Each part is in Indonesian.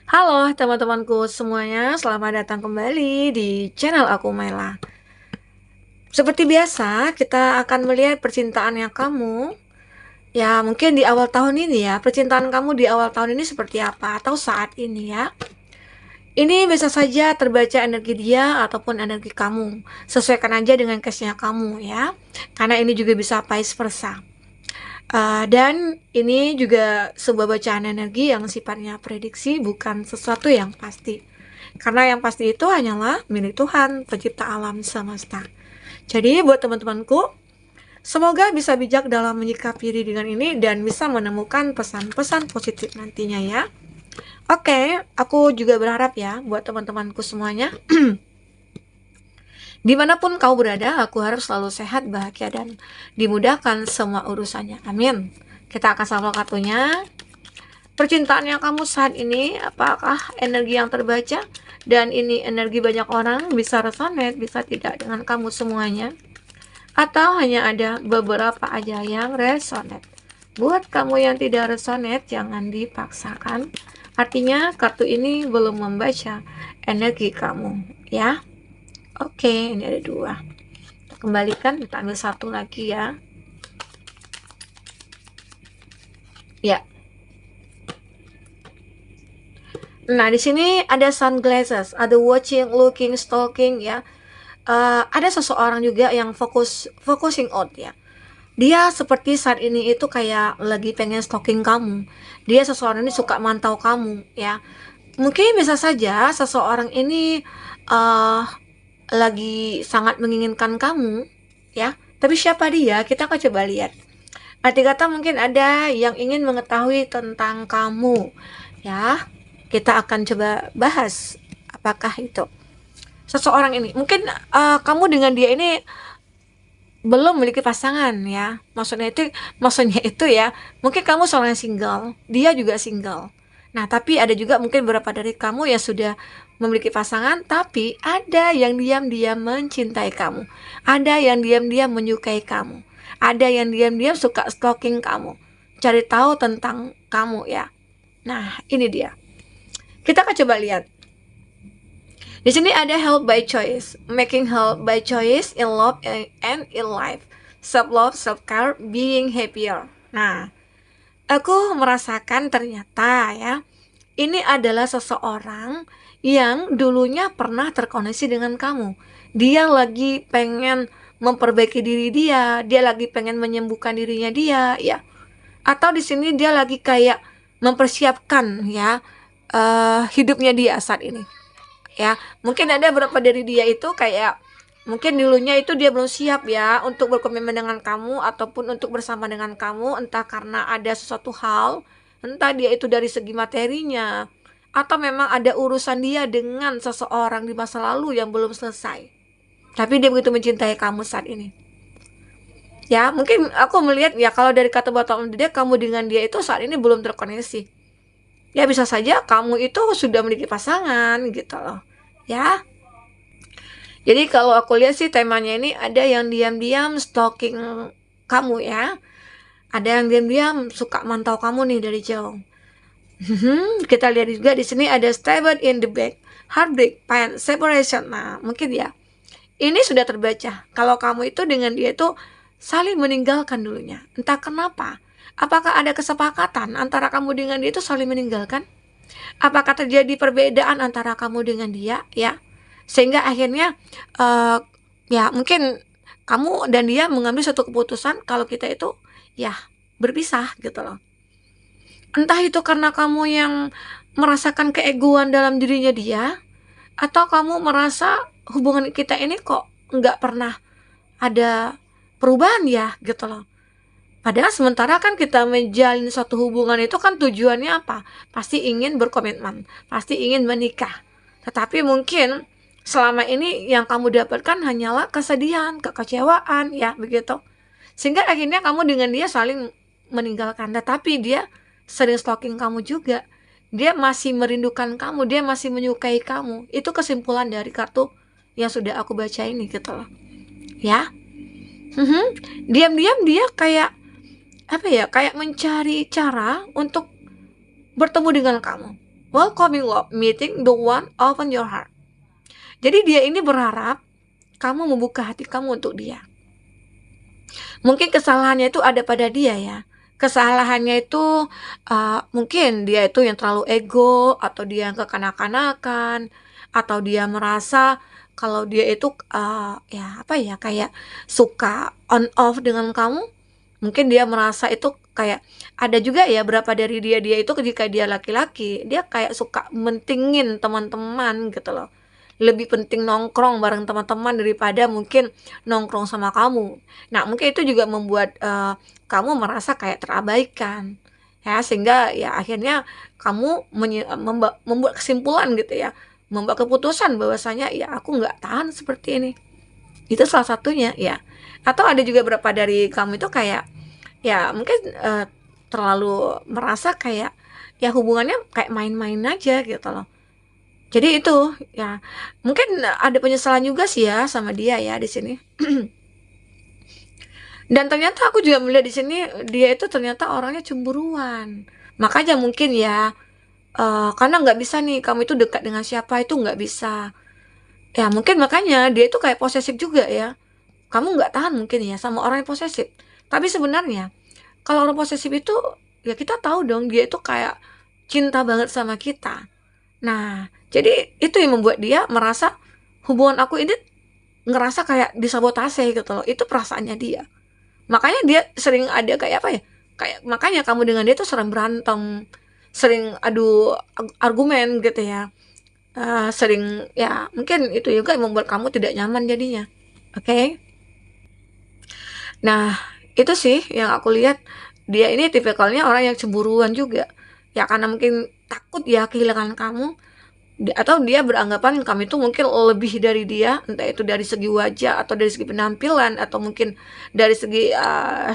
Halo teman-temanku semuanya, selamat datang kembali di channel aku Maila. Seperti biasa, kita akan melihat percintaannya kamu. Ya, mungkin di awal tahun ini ya, percintaan kamu di awal tahun ini seperti apa atau saat ini ya. Ini bisa saja terbaca energi dia ataupun energi kamu. Sesuaikan aja dengan case-nya kamu ya. Karena ini juga bisa vice versa. Dan ini juga sebuah bacaan energi yang sifatnya prediksi, bukan sesuatu yang pasti. Karena yang pasti itu hanyalah milik Tuhan, pencipta alam semesta. Jadi buat teman-temanku, semoga bisa bijak dalam menyikapi readingan ini dan bisa menemukan pesan-pesan positif nantinya ya. Oke, aku juga berharap ya buat teman-temanku semuanya. Dimanapun kau berada, aku harap selalu sehat, bahagia, dan dimudahkan semua urusannya. Amin. Kita akan sama kartunya. Percintaan yang kamu saat ini, apakah energi yang terbaca? Dan ini energi banyak orang, bisa resonate, bisa tidak dengan kamu semuanya. Atau hanya ada beberapa aja yang resonate. Buat kamu yang tidak resonate, jangan dipaksakan. Artinya kartu ini belum membaca energi kamu, ya. Oke, ini ada dua. Kita kembalikan, kita ambil satu lagi ya. Ya. Nah, di sini ada sunglasses, ada watching, looking, stalking ya. Ada seseorang juga yang focusing out ya. Dia seperti saat ini itu kayak lagi pengen stalking kamu. Dia seseorang ini suka mantau kamu ya. Mungkin bisa saja seseorang ini uh, lagi sangat menginginkan kamu ya. Tapi siapa dia? Kita akan coba lihat. Arti kata mungkin ada yang ingin mengetahui tentang kamu ya. Kita akan coba bahas apakah itu seseorang ini. Mungkin kamu dengan dia ini belum memiliki pasangan ya. Maksudnya itu ya, mungkin kamu seorang single, dia juga single. Nah, tapi ada juga mungkin beberapa dari kamu yang sudah memiliki pasangan, tapi ada yang diam-diam mencintai kamu. Ada yang diam-diam menyukai kamu. Ada yang diam-diam suka stalking kamu. Cari tahu tentang kamu ya. Nah, ini dia. Kita akan coba lihat. Di sini ada help by choice, making help by choice in love and in life, self love, self care, being happier. Nah, aku merasakan ternyata ya, ini adalah seseorang yang dulunya pernah terkoneksi dengan kamu. Dia lagi pengen memperbaiki diri dia lagi pengen menyembuhkan dirinya dia ya. Atau di sini dia lagi kayak mempersiapkan ya hidupnya dia saat ini. Ya, mungkin ada beberapa dari dia itu kayak mungkin dulunya itu dia belum siap ya untuk berkomitmen dengan kamu ataupun untuk bersama dengan kamu, entah karena ada sesuatu hal, entah dia itu dari segi materinya atau memang ada urusan dia dengan seseorang di masa lalu yang belum selesai. Tapi dia begitu mencintai kamu saat ini. Ya, mungkin aku melihat ya kalau dari kata bottom dia, kamu dengan dia itu saat ini belum terkoneksi. Ya bisa saja kamu itu sudah memiliki pasangan gitu loh. Ya. Jadi kalau aku lihat sih temanya ini ada yang diam-diam stalking kamu ya. Ada yang diam-diam suka mantau kamu nih dari jauh. Kita lihat juga di sini ada stabbed in the back, heartbreak, pain, separation. Nah, mungkin ya. Ini sudah terbaca. Kalau kamu itu dengan dia itu saling meninggalkan dulunya. Entah kenapa. Apakah ada kesepakatan antara kamu dengan dia itu saling meninggalkan? Apakah terjadi perbedaan antara kamu dengan dia ya? Sehingga akhirnya ya mungkin kamu dan dia mengambil suatu keputusan kalau kita itu ya berpisah gitu loh. Entah itu karena kamu yang merasakan keegoan dalam dirinya dia, atau kamu merasa hubungan kita ini kok nggak pernah ada perubahan ya gitu loh. Padahal sementara kan kita menjalin suatu hubungan itu kan tujuannya apa? Pasti ingin berkomitmen, pasti ingin menikah. Tetapi mungkin selama ini yang kamu dapatkan hanyalah kesedihan, kekecewaan, ya begitu. Sehingga akhirnya kamu dengan dia saling meninggalkan. Tetapi dia sering stalking kamu juga. Dia masih merindukan kamu, dia masih menyukai kamu. Itu kesimpulan dari kartu yang sudah aku baca ini gitu loh. Ya. Diam-diam dia kayak apa ya, kayak mencari cara untuk bertemu dengan kamu, welcoming love, meeting the one, open your heart. Jadi dia ini berharap kamu membuka hati kamu untuk dia. Mungkin kesalahannya itu ada pada dia ya. Kesalahannya itu mungkin dia itu yang terlalu ego, atau dia yang kekanak-kanakan, atau dia merasa kalau dia itu kayak suka on off dengan kamu. Mungkin dia merasa itu kayak, ada juga ya berapa dari dia itu ketika dia laki-laki, dia kayak suka mentingin teman-teman gitu loh. Lebih penting nongkrong bareng teman-teman daripada mungkin nongkrong sama kamu. Nah, mungkin itu juga membuat kamu merasa kayak terabaikan ya, sehingga ya akhirnya kamu membuat kesimpulan gitu ya, membuat keputusan bahwasanya ya aku nggak tahan seperti ini. Itu salah satunya ya. Atau ada juga beberapa dari kamu itu kayak ya mungkin terlalu merasa kayak ya hubungannya kayak main-main aja gitu loh. Jadi itu ya, mungkin ada penyesalan juga sih ya sama dia ya di sini. Dan ternyata aku juga melihat di sini dia itu ternyata orangnya cemburuan. Makanya mungkin ya karena nggak bisa nih kamu itu dekat dengan siapa itu nggak bisa. Ya mungkin makanya dia itu kayak posesif juga ya. Kamu nggak tahan mungkin ya sama orang yang posesif. Tapi sebenarnya kalau orang posesif itu ya kita tahu dong dia itu kayak cinta banget sama kita. Nah, jadi itu yang membuat dia merasa hubungan aku ini ngerasa kayak disabotase gitu loh. Itu perasaannya dia. Makanya dia sering ada kayak apa ya? Kayak makanya kamu dengan dia tuh sering berantem, sering adu argumen gitu ya. Sering ya mungkin itu juga yang membuat kamu tidak nyaman jadinya. Oke? Nah, itu sih yang aku lihat, dia ini tipikalnya orang yang cemburuan juga. Ya karena mungkin takut ya kehilangan kamu, atau dia beranggapan kamu itu mungkin lebih dari dia, entah itu dari segi wajah atau dari segi penampilan atau mungkin dari segi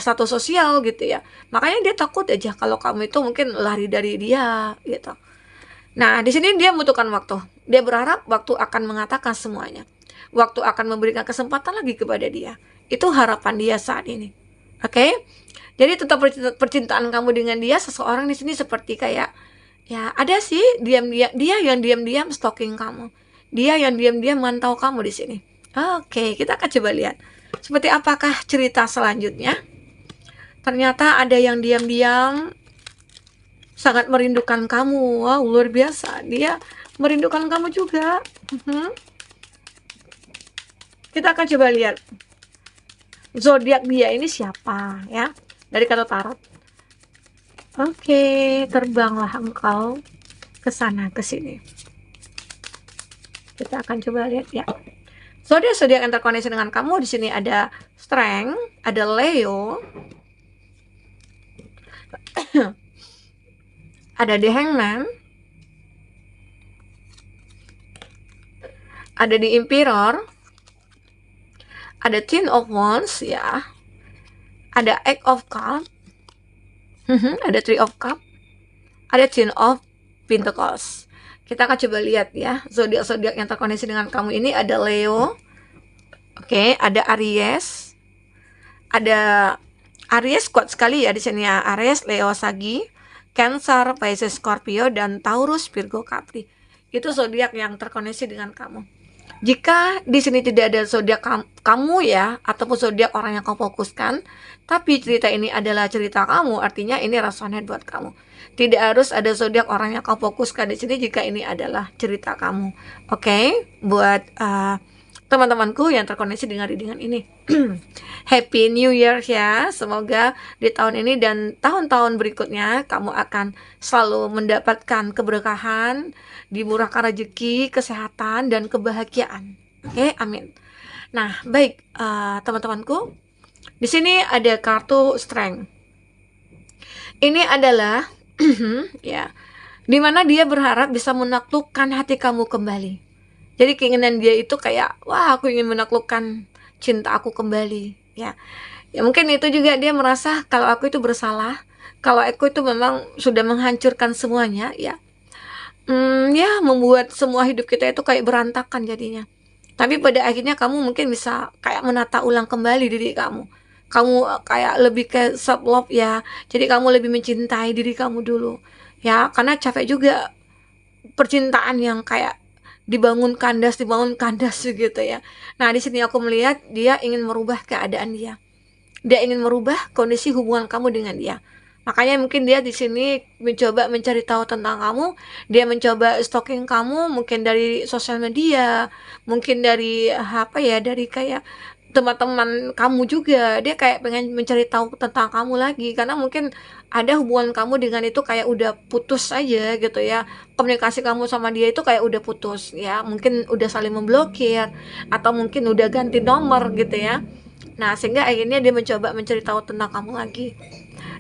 status sosial gitu ya. Makanya dia takut aja kalau kamu itu mungkin lari dari dia gitu. Nah, di sini dia membutuhkan waktu. Dia berharap waktu akan mengatakan semuanya. Waktu akan memberikan kesempatan lagi kepada dia. Itu harapan dia saat ini. Oke? Jadi tetap percintaan kamu dengan dia, seseorang di sini seperti kayak ya ada sih dia yang diam-diam stalking kamu. Dia yang diam-diam mantau kamu di sini. Oke, kita akan coba lihat seperti apakah cerita selanjutnya. Ternyata ada yang diam-diam sangat merindukan kamu. Wow, luar biasa. Dia merindukan kamu juga. Kita akan coba lihat zodiak dia ini siapa ya, dari kata tarot. Oke, terbanglah engkau ke sana ke sini. Kita akan coba lihat ya. Zodiak yang terkoneksi dengan kamu di sini ada Strength, ada Leo, ada The Hangman, ada The Emperor, ada Ten of Wands ya, ada Eight of Cups, ada Three of Cups, ada Ten of Pentacles. Kita akan coba lihat ya, zodiak yang terkoneksi dengan kamu ini ada Leo, oke, ada Aries, kuat sekali ya di sini ya, Aries, Leo, Sagi, Cancer, Pisces, Scorpio, dan Taurus, Virgo, Capri. Itu zodiak yang terkoneksi dengan kamu. Jika di sini tidak ada zodiak kamu ya, ataupun zodiak orang yang kamu fokuskan, tapi cerita ini adalah cerita kamu, artinya ini resonate buat kamu. Tidak harus ada zodiak orang yang kamu fokuskan di sini jika ini adalah cerita kamu. Oke? Buat teman-temanku yang terkoneksi dengan readingan ini. Happy New Year ya. Semoga di tahun ini dan tahun-tahun berikutnya kamu akan selalu mendapatkan keberkahan, dimurahkan rezeki, kesehatan, dan kebahagiaan. Oke, amin. Nah, baik teman-temanku. Di sini ada kartu Strength. Ini adalah ya, dimana dia berharap bisa menaklukkan hati kamu kembali. Jadi keinginan dia itu kayak, wah aku ingin menaklukkan cinta aku kembali ya. Ya mungkin itu juga dia merasa kalau aku itu bersalah, kalau aku itu memang sudah menghancurkan semuanya ya. Ya membuat semua hidup kita itu kayak berantakan jadinya. Tapi pada akhirnya kamu mungkin bisa kayak menata ulang kembali diri kamu. Kamu kayak lebih ke self love ya. Jadi kamu lebih mencintai diri kamu dulu. Ya, karena capek juga percintaan yang kayak dibangun kandas gitu ya. Nah, di sini aku melihat dia ingin merubah keadaan dia. Dia ingin merubah kondisi hubungan kamu dengan dia. Makanya mungkin dia di sini mencoba mencari tahu tentang kamu, dia mencoba stalking kamu mungkin dari sosial media, mungkin dari apa ya, dari kayak teman-teman kamu juga. Dia kayak pengen mencari tahu tentang kamu lagi karena mungkin ada hubungan kamu dengan itu kayak udah putus aja gitu ya. Komunikasi kamu sama dia itu kayak udah putus ya. Mungkin udah saling memblokir atau mungkin udah ganti nomor gitu ya. Nah, sehingga akhirnya dia mencoba mencari tahu tentang kamu lagi.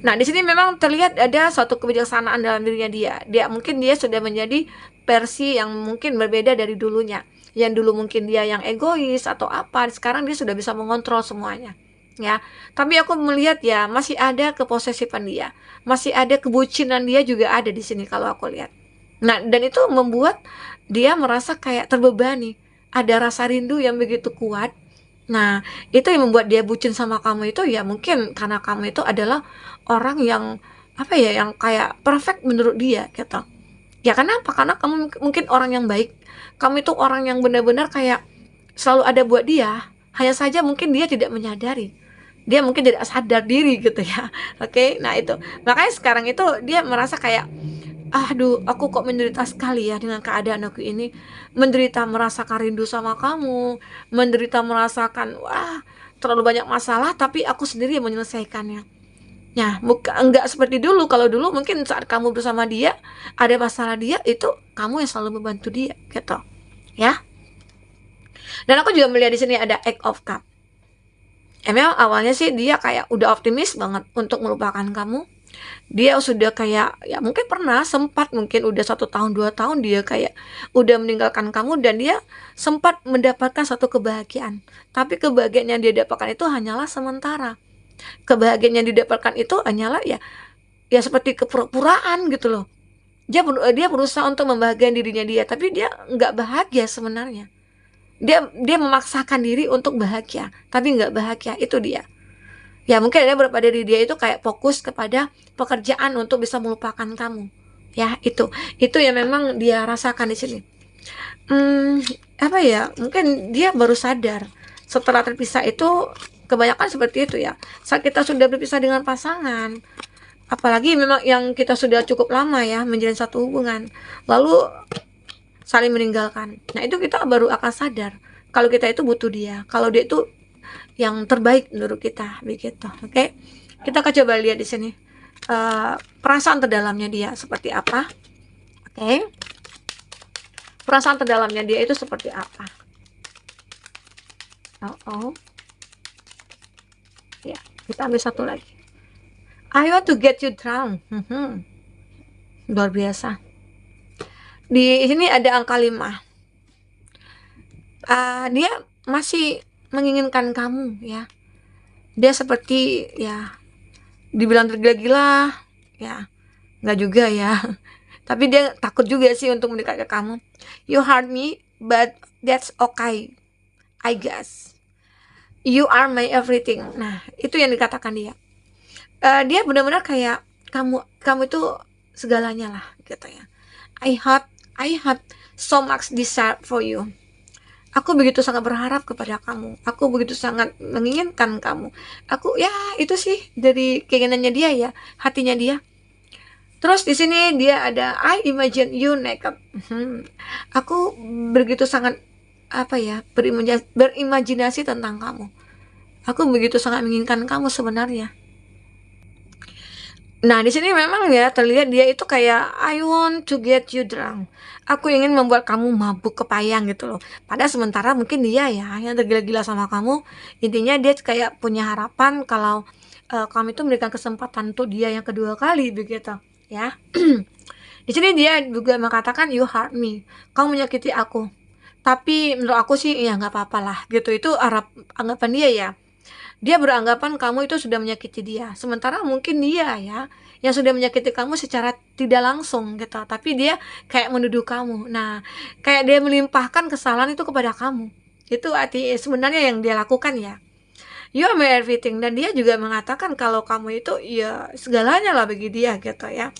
Nah, di sini memang terlihat ada suatu kebijaksanaan dalam dirinya dia. Mungkin dia sudah menjadi versi yang mungkin berbeda dari dulunya. Yang dulu mungkin dia yang egois atau apa, sekarang dia sudah bisa mengontrol semuanya. Ya, tapi aku melihat ya masih ada keposesifan dia, masih ada kebucinan dia juga ada di sini kalau aku lihat. Nah, dan itu membuat dia merasa kayak terbebani, ada rasa rindu yang begitu kuat. Nah, itu yang membuat dia bucin sama kamu itu ya mungkin karena kamu itu adalah orang yang apa ya, yang kayak perfect menurut dia gitu. Ya kenapa? Karena kamu mungkin orang yang baik. Kamu itu orang yang benar-benar kayak selalu ada buat dia. Hanya saja mungkin dia tidak menyadari. Dia mungkin tidak sadar diri gitu ya. Oke, nah itu. Makanya sekarang itu dia merasa kayak aduh, aku kok menderita sekali ya dengan keadaan aku ini. Menderita merasakan rindu sama kamu, menderita merasakan wah, terlalu banyak masalah tapi aku sendiri yang menyelesaikannya. Nah, enggak seperti dulu. Kalau dulu mungkin saat kamu bersama dia, ada masalah dia itu kamu yang selalu membantu dia gitu. Ya. Dan aku juga melihat di sini ada Eight of Cup. Memang awalnya sih dia kayak udah optimis banget untuk melupakan kamu. Dia sudah kayak ya mungkin pernah sempat mungkin udah 1 tahun 2 tahun dia kayak udah meninggalkan kamu dan dia sempat mendapatkan satu kebahagiaan. Tapi kebahagiaan yang dia dapatkan itu hanyalah sementara. Kebahagiaan yang didapatkan itu hanyalah ya seperti kepura-puraan gitu loh. Dia berusaha untuk membahagiakan dirinya dia, tapi dia nggak bahagia sebenarnya. Dia memaksakan diri untuk bahagia, tapi nggak bahagia, itu dia. Ya mungkin ada beberapa dari dia itu kayak fokus kepada pekerjaan untuk bisa melupakan kamu. Ya itu yang memang dia rasakan di sini. Apa ya? Mungkin dia baru sadar setelah terpisah itu kebanyakan seperti itu ya. Saat kita sudah berpisah dengan pasangan, apalagi memang yang kita sudah cukup lama ya menjalin satu hubungan, lalu saling meninggalkan. Nah, itu kita baru akan sadar kalau kita itu butuh dia, kalau dia itu yang terbaik menurut kita begitu. Oke. Kita akan coba lihat di sini perasaan terdalamnya dia seperti apa. Oke. Perasaan terdalamnya dia itu seperti apa. Ya, kita ambil satu lagi. I want to get you drowned. Luar biasa. Di sini ada angka 5. Dia masih menginginkan kamu ya. Dia seperti ya dibilang tergila-gila ya, nggak juga ya. Tapi dia takut juga sih untuk mendekat ke kamu. You hurt me, but that's okay, I guess. You are my everything. Nah, itu yang dikatakan dia. Dia benar-benar kayak kamu itu segalanya lah gitu ya. I have so much desire for you. Aku begitu sangat berharap kepada kamu. Aku begitu sangat menginginkan kamu. Aku ya itu sih dari keinginannya dia ya, hatinya dia. Terus di sini dia ada I imagine you naked. Aku begitu sangat apa ya, berimajinasi tentang kamu. Aku begitu sangat menginginkan kamu sebenarnya. Nah, di sini memang ya terlihat dia itu kayak I want to get you drunk. Aku ingin membuat kamu mabuk kepayang gitu loh. Padahal sementara mungkin dia ya yang tergila-gila sama kamu. Intinya dia kayak punya harapan kalau kamu itu memberikan kesempatan untuk dia yang kedua kali begitu, ya. Di sini dia juga mengatakan you hurt me. Kamu menyakiti aku. Tapi menurut aku sih ya nggak apa-apa lah gitu. Itu anggapan dia ya. Dia beranggapan kamu itu sudah menyakiti dia. Sementara mungkin dia ya yang sudah menyakiti kamu secara tidak langsung gitu. Tapi dia kayak menuduh kamu. Nah, kayak dia melimpahkan kesalahan itu kepada kamu. Itu arti sebenarnya yang dia lakukan ya. You are my everything. Dan dia juga mengatakan kalau kamu itu ya segalanya lah bagi dia gitu ya.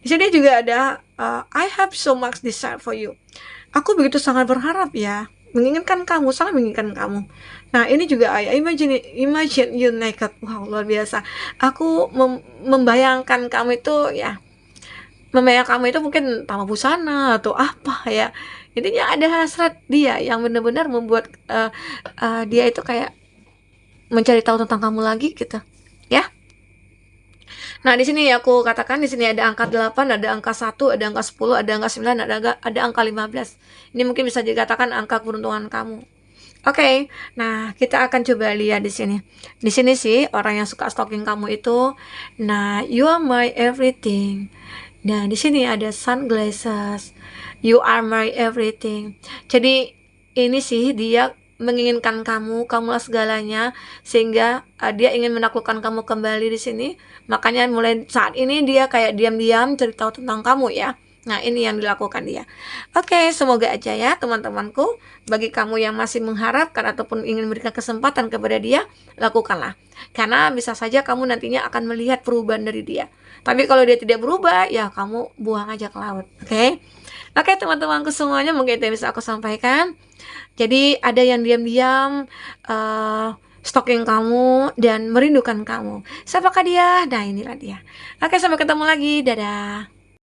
Di Di sini juga ada I have so much desire for you. Aku begitu sangat berharap ya, menginginkan kamu, sangat menginginkan kamu. Nah, ini juga I imagine you naked. Wow, luar biasa. Aku membayangkan kamu itu ya, membayangkan kamu itu mungkin tanpa busana atau apa ya. Intinya ada hasrat dia yang benar-benar membuat dia itu kayak mencari tahu tentang kamu lagi gitu. Ya. Nah, di sini aku katakan di sini ada angka 8, ada angka 1, ada angka 10, ada angka 9, ada angka 15. Ini mungkin bisa dikatakan angka keberuntungan kamu. Oke, nah kita akan coba lihat di sini. Di sini sih orang yang suka stalking kamu itu, nah you are my everything. Nah di sini ada sunglasses, you are my everything. Jadi ini sih dia menginginkan kamu, kamulah segalanya, sehingga dia ingin menaklukkan kamu kembali di sini. Makanya mulai saat ini dia kayak diam-diam cerita tentang kamu ya. Nah, ini yang dilakukan dia. Oke, semoga aja ya teman-temanku, bagi kamu yang masih mengharapkan ataupun ingin memberikan kesempatan kepada dia, lakukanlah. Karena bisa saja kamu nantinya akan melihat perubahan dari dia. Tapi kalau dia tidak berubah, ya kamu buang aja ke laut. Oke? Oke, teman-temanku semuanya, mungkin itu yang bisa aku sampaikan. Jadi ada yang diam-diam stalking kamu dan merindukan kamu. Siapakah dia? Nah, inilah dia. Oke, sampai ketemu lagi. Dadah.